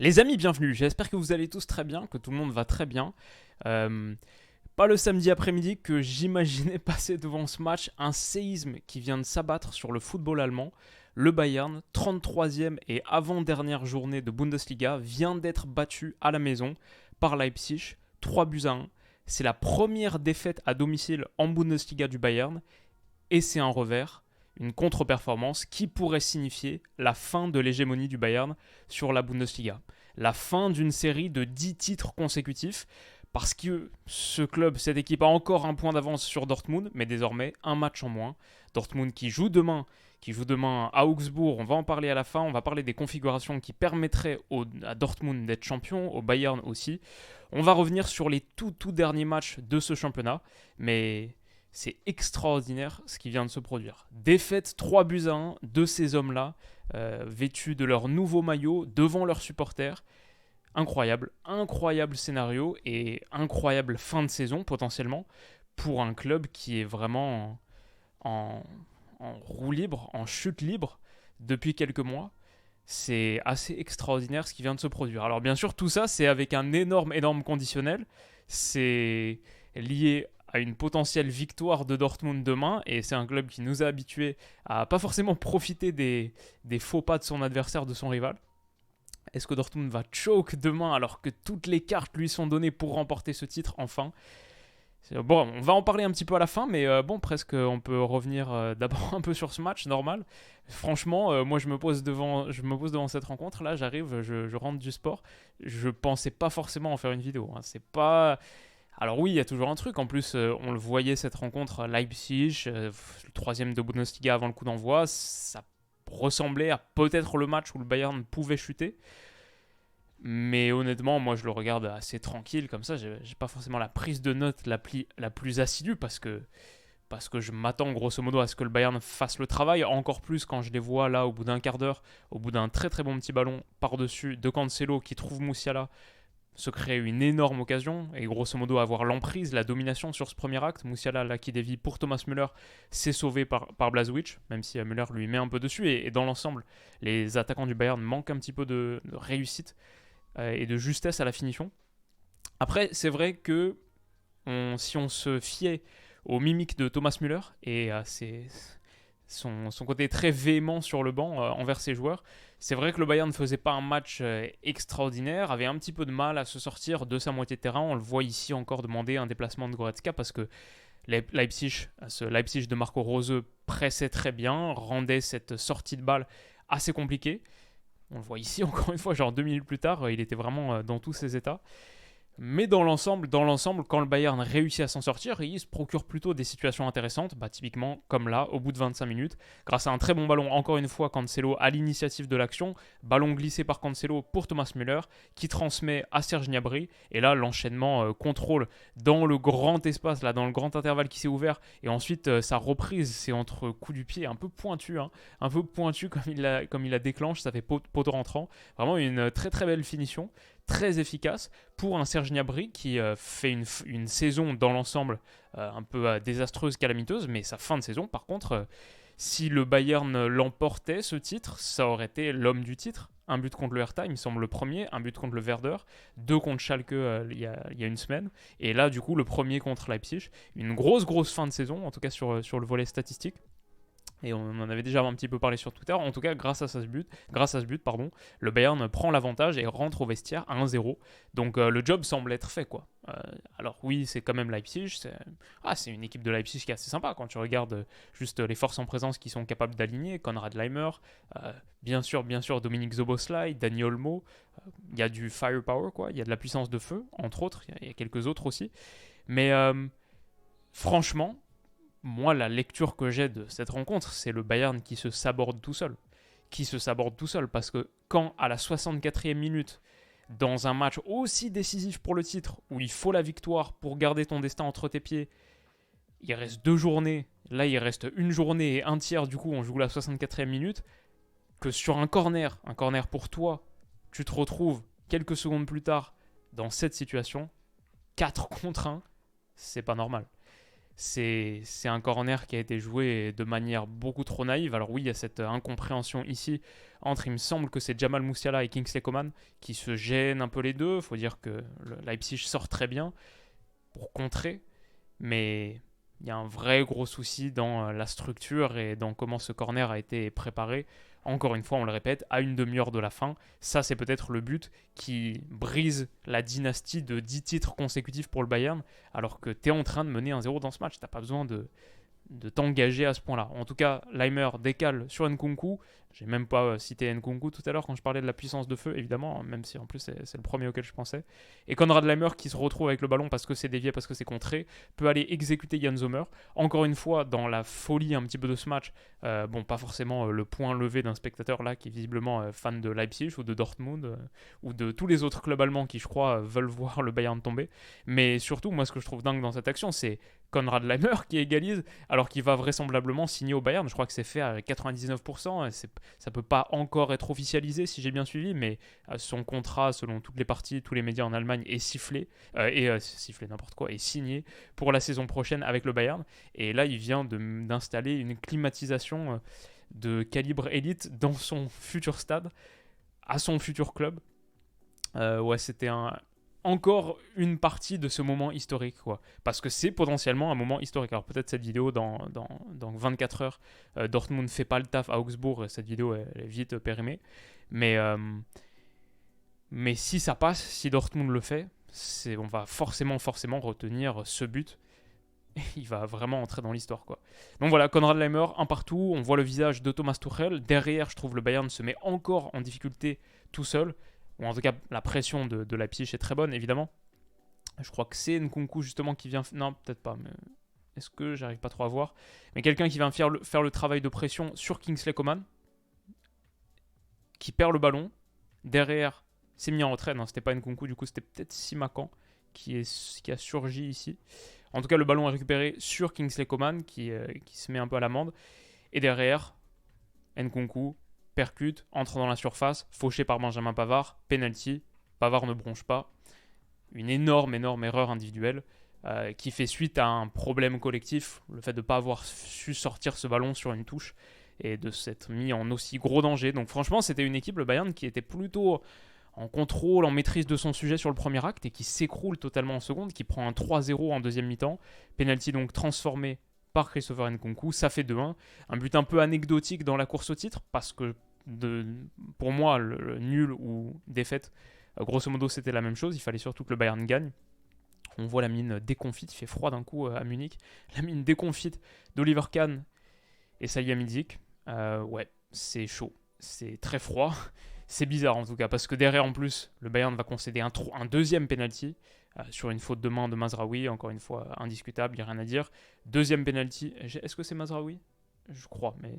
Les amis, bienvenue. J'espère que vous allez tous très bien, que tout le monde va très bien. Euh, Pas le samedi après-midi que j'imaginais passer devant ce match, un séisme qui vient de s'abattre sur le football allemand. Le Bayern, 33e et avant-dernière journée de Bundesliga, vient d'être battu à la maison par Leipzig, 3-1. C'est la première défaite à domicile en Bundesliga du Bayern et c'est un revers, une contre-performance qui pourrait signifier la fin de l'hégémonie du Bayern sur la Bundesliga. La fin d'une série de 10 titres consécutifs, parce que ce club, cette équipe a encore un point d'avance sur Dortmund, mais désormais un match en moins. Dortmund qui joue demain à Augsbourg, on va en parler à la fin, on va parler des configurations qui permettraient à Dortmund d'être champion, au Bayern aussi. On va revenir sur les tout derniers matchs de ce championnat, mais c'est extraordinaire ce qui vient de se produire. Défaite 3-1 de ces hommes-là, vêtus de leur nouveau maillot devant leurs supporters. Incroyable, incroyable scénario et incroyable fin de saison potentiellement pour un club qui est vraiment en roue libre, en chute libre depuis quelques mois. C'est assez extraordinaire ce qui vient de se produire. Alors bien sûr, tout ça, c'est avec un énorme conditionnel. C'est lié à une potentielle victoire de Dortmund demain, et c'est un club qui nous a habitués à pas forcément profiter des faux pas de son adversaire, de son rival. Est-ce que Dortmund va choke demain alors que toutes les cartes lui sont données pour remporter ce titre enfin? Bon, on va en parler un petit peu à la fin, mais bon, presque on peut revenir d'abord un peu sur ce match normal. Franchement, moi je me pose devant cette rencontre. Là, j'arrive, je rentre du sport. Je pensais pas forcément en faire une vidéo, hein. C'est pas. Alors oui, il y a toujours un truc. En plus, on le voyait cette rencontre Leipzig, le troisième de Bundesliga avant le coup d'envoi. Ça ressemblait à peut-être le match où le Bayern pouvait chuter. Mais honnêtement, moi je le regarde assez tranquille comme ça. J'ai pas forcément la prise de notes la plus assidue parce que je m'attends grosso modo à ce que le Bayern fasse le travail. Encore plus quand je les vois là au bout d'un quart d'heure, au bout d'un très bon petit ballon par-dessus de Cancelo qui trouve Moussiala, se créer une énorme occasion et grosso modo avoir l'emprise, la domination sur ce premier acte. Moussiala là qui dévie pour Thomas Müller, c'est sauvé par Blažević, même si Müller lui met un peu dessus. Et dans l'ensemble, les attaquants du Bayern manquent un petit peu de réussite et de justesse à la finition. Après, c'est vrai que si on se fiait aux mimiques de Thomas Müller et à son côté très véhément sur le banc envers ses joueurs, c'est vrai que le Bayern ne faisait pas un match extraordinaire, avait un petit peu de mal à se sortir de sa moitié de terrain. On le voit ici encore demander un déplacement de Goretzka parce que ce Leipzig de Marco Rose pressait très bien, rendait cette sortie de balle assez compliquée. On le voit ici encore une fois, genre 2 minutes plus tard, il était vraiment dans tous ses états. Mais dans l'ensemble, quand le Bayern réussit à s'en sortir, il se procure plutôt des situations intéressantes, typiquement comme là, au bout de 25 minutes, grâce à un très bon ballon, encore une fois, Cancelo à l'initiative de l'action, ballon glissé par Cancelo pour Thomas Müller, qui transmet à Serge Gnabry, et là, l'enchaînement contrôle dans le grand espace, là, dans le grand intervalle qui s'est ouvert, et ensuite, sa reprise, c'est entre coups du pied un peu pointu, hein, un peu pointu comme il la déclenche, ça fait poteau rentrant, vraiment une très belle finition, très efficace pour un Serge Gnabry qui fait une saison dans l'ensemble un peu désastreuse, calamiteuse, mais sa fin de saison, par contre, si le Bayern l'emportait, ce titre, ça aurait été l'homme du titre. Un but contre le Hertha, il me semble le premier, un but contre le Werder, deux contre Schalke il y a une semaine, et là, du coup, le premier contre Leipzig. Une grosse fin de saison, en tout cas sur le volet statistique. Et on en avait déjà un petit peu parlé sur Twitter. En tout cas, grâce à ce but, le Bayern prend l'avantage et rentre au vestiaire à 1-0. Donc le job semble être fait, quoi. Alors oui, c'est quand même Leipzig. C'est une équipe de Leipzig qui est assez sympa quand tu regardes juste les forces en présence qui sont capables d'aligner. Konrad Laimer, bien sûr, Dominique Szoboszlai, Dani Olmo. Il y a du firepower, quoi. Il y a de la puissance de feu, entre autres. Il y a quelques autres aussi. Mais franchement, moi, la lecture que j'ai de cette rencontre, c'est le Bayern qui se saborde tout seul. Parce que quand, à la 64e minute, dans un match aussi décisif pour le titre, où il faut la victoire pour garder ton destin entre tes pieds, il reste 2 journées, là il reste une journée et un tiers, du coup on joue la 64e minute, que sur un corner pour toi, tu te retrouves quelques secondes plus tard dans cette situation, 4 contre 1, c'est pas normal. c'est un corner qui a été joué de manière beaucoup trop naïve. Alors oui, il y a cette incompréhension ici entre, il me semble que c'est Jamal Musiala et Kingsley Coman qui se gênent un peu les deux. Il faut dire que le Leipzig sort très bien pour contrer, mais il y a un vrai gros souci dans la structure et dans comment ce corner a été préparé. Encore une fois, on le répète, à une demi-heure de la fin. Ça, c'est peut-être le but qui brise la dynastie de 10 titres consécutifs pour le Bayern, alors que tu es en train de mener 1-0 dans ce match. Tu n'as pas besoin de t'engager à ce point-là. En tout cas, Leimer décale sur Nkunku. J'ai même pas cité Nkunku tout à l'heure quand je parlais de la puissance de feu, évidemment, même si en plus c'est le premier auquel je pensais. Et Konrad Leimer qui se retrouve avec le ballon parce que c'est dévié, parce que c'est contré, peut aller exécuter Jan Sommer. Encore une fois, dans la folie un petit peu de ce match, bon, pas forcément le point levé d'un spectateur là qui est visiblement fan de Leipzig ou de Dortmund ou de tous les autres clubs allemands qui, je crois, veulent voir le Bayern tomber. Mais surtout, moi, ce que je trouve dingue dans cette action, c'est Konrad Leimer qui égalise alors qu'il va vraisemblablement signer au Bayern. Je crois que c'est fait à 99%. Ça peut pas encore être officialisé si j'ai bien suivi, mais son contrat, selon toutes les parties, tous les médias en Allemagne, est sifflé, sifflé n'importe quoi, est signé pour la saison prochaine avec le Bayern. Et là, il vient d'installer une climatisation de calibre élite dans son futur stade, à son futur club. Ouais, c'était encore une partie de ce moment historique, quoi. Parce que c'est potentiellement un moment historique. Alors peut-être cette vidéo dans 24 heures, Dortmund fait pas le taf à Augsbourg, cette vidéo elle est vite périmée. Mais si ça passe, si Dortmund le fait, on va forcément retenir ce but. Il va vraiment entrer dans l'histoire, quoi. Donc voilà, Konrad Leimer, un partout. On voit le visage de Thomas Tuchel. Derrière, je trouve le Bayern se met encore en difficulté tout seul. Ou en tout cas, la pression de Leipzig est très bonne, évidemment. Je crois que c'est Nkunku, justement, qui vient... Non, peut-être pas, mais... Est-ce que j'arrive pas trop à voir? Mais quelqu'un qui vient faire le travail de pression sur Kingsley Coman, qui perd le ballon. Derrière, c'est mis en retrait. Non, c'était pas Nkunku, du coup, c'était peut-être Simakan qui a surgi ici. En tout cas, le ballon est récupéré sur Kingsley Coman, qui se met un peu à l'amende. Et derrière, Nkunku percute, entre dans la surface, fauché par Benjamin Pavard, penalty, Pavard ne bronche pas. Une énorme erreur individuelle qui fait suite à un problème collectif, le fait de ne pas avoir su sortir ce ballon sur une touche et de s'être mis en aussi gros danger. Donc franchement, c'était une équipe, le Bayern, qui était plutôt en contrôle, en maîtrise de son sujet sur le premier acte et qui s'écroule totalement en seconde, qui prend un 3-0 en deuxième mi-temps. Penalty donc transformé par Christopher Nkunku, ça fait 2-1. Un but un peu anecdotique dans la course au titre, parce que pour moi, le nul ou défaite, grosso modo, c'était la même chose. Il fallait surtout que le Bayern gagne. On voit la mine déconfite, il fait froid d'un coup à Munich. La mine déconfite d'Oliver Kahn et Salihamidzic. Ouais, c'est chaud, c'est très froid. C'est bizarre en tout cas, parce que derrière en plus, le Bayern va concéder un deuxième penalty sur une faute de main de Mazraoui, encore une fois indiscutable, il n'y a rien à dire. Deuxième penalty, est-ce que c'est Mazraoui? Je crois, mais...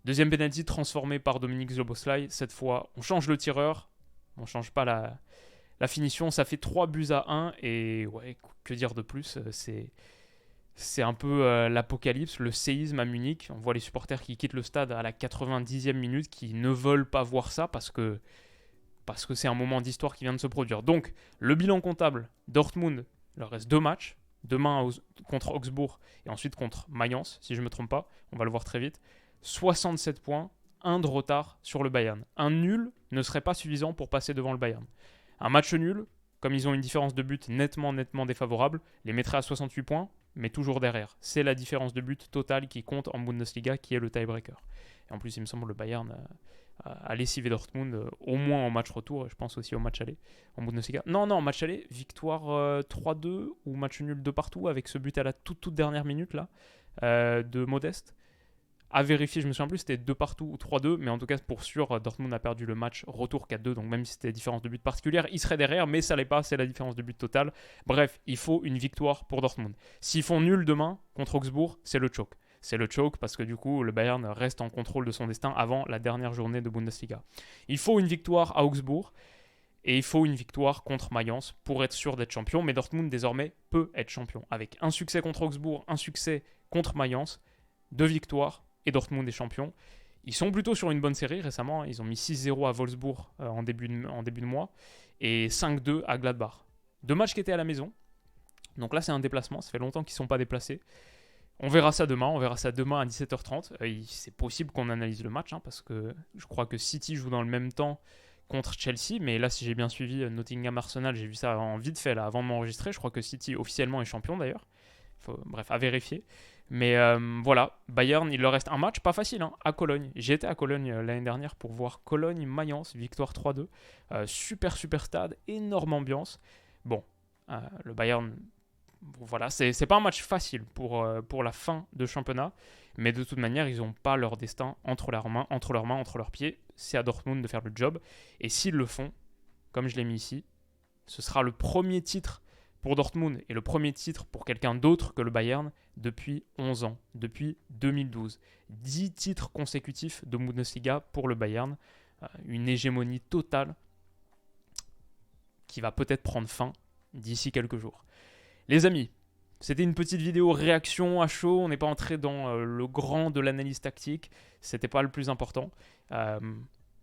Deuxième penalty transformé par Dominique Szoboszlai. Cette fois, on change le tireur, on ne change pas la finition. Ça fait 3-1 et ouais, que dire de plus, c'est un peu l'apocalypse, le séisme à Munich. On voit les supporters qui quittent le stade à la 90e minute, qui ne veulent pas voir ça parce que c'est un moment d'histoire qui vient de se produire. Donc, le bilan comptable, Dortmund, il leur reste 2 matchs. Demain contre Augsbourg et ensuite contre Mayence, si je ne me trompe pas. On va le voir très vite. 67 points, 1 de retard sur le Bayern. Un nul ne serait pas suffisant pour passer devant le Bayern. Un match nul, comme ils ont une différence de but nettement défavorable, les mettrait à 68 points, mais toujours derrière. C'est la différence de but totale qui compte en Bundesliga, qui est le tiebreaker. Et en plus, il me semble que le Bayern a lessivé Dortmund, au moins en match retour, et je pense aussi au match aller en Bundesliga. Non, match aller, victoire 3-2 ou match nul de partout, avec ce but à la toute dernière minute là, de Modeste. À vérifier, je me souviens plus, c'était 2 partout ou 3-2, mais en tout cas, pour sûr, Dortmund a perdu le match retour 4-2, donc même si c'était différence de but particulière, il serait derrière, mais ça l'est pas, c'est la différence de but totale. Bref, il faut une victoire pour Dortmund. S'ils font nul demain contre Augsbourg, c'est le choke. C'est le choke parce que du coup, le Bayern reste en contrôle de son destin avant la dernière journée de Bundesliga. Il faut une victoire à Augsbourg et il faut une victoire contre Mayence pour être sûr d'être champion, mais Dortmund désormais peut être champion. Avec un succès contre Augsbourg, un succès contre Mayence, 2 victoires, et Dortmund est champion. Ils sont plutôt sur une bonne série récemment. Ils ont mis 6-0 à Wolfsburg en début de mois et 5-2 à Gladbach. 2 matchs qui étaient à la maison. Donc là, c'est un déplacement. Ça fait longtemps qu'ils ne sont pas déplacés. On verra ça demain. On verra ça demain à 17h30. C'est possible qu'on analyse le match, hein, parce que je crois que City joue dans le même temps contre Chelsea. Mais là, si j'ai bien suivi Nottingham-Arsenal, j'ai vu ça en vite fait là, avant de m'enregistrer. Je crois que City officiellement est champion d'ailleurs. Bref, à vérifier. Mais voilà, Bayern, il leur reste un match, pas facile, hein, à Cologne. J'ai été à Cologne l'année dernière pour voir Cologne-Mayence, victoire 3-2. Super, super stade, énorme ambiance. Bon, le Bayern, voilà, c'est pas un match facile pour la fin de championnat. Mais de toute manière, ils n'ont pas leur destin entre leurs mains, entre leurs pieds. C'est à Dortmund de faire le job. Et s'ils le font, comme je l'ai mis ici, ce sera le premier titre pour Dortmund et le premier titre pour quelqu'un d'autre que le Bayern depuis 11 ans, depuis 2012. 10 titres consécutifs de Bundesliga pour le Bayern. Une hégémonie totale qui va peut-être prendre fin d'ici quelques jours. Les amis, c'était une petite vidéo réaction à chaud. On n'est pas entré dans le grand de l'analyse tactique. C'était pas le plus important.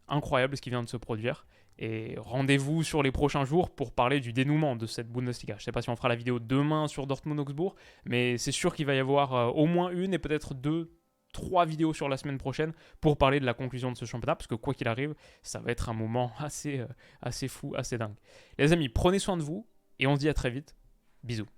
Incroyable ce qui vient de se produire. Et rendez-vous sur les prochains jours pour parler du dénouement de cette Bundesliga. Je ne sais pas si on fera la vidéo demain sur Dortmund-Augsbourg, mais c'est sûr qu'il va y avoir au moins une et peut-être 2, 3 vidéos sur la semaine prochaine pour parler de la conclusion de ce championnat, parce que quoi qu'il arrive, ça va être un moment assez fou, assez dingue. Les amis, prenez soin de vous et on se dit à très vite. Bisous.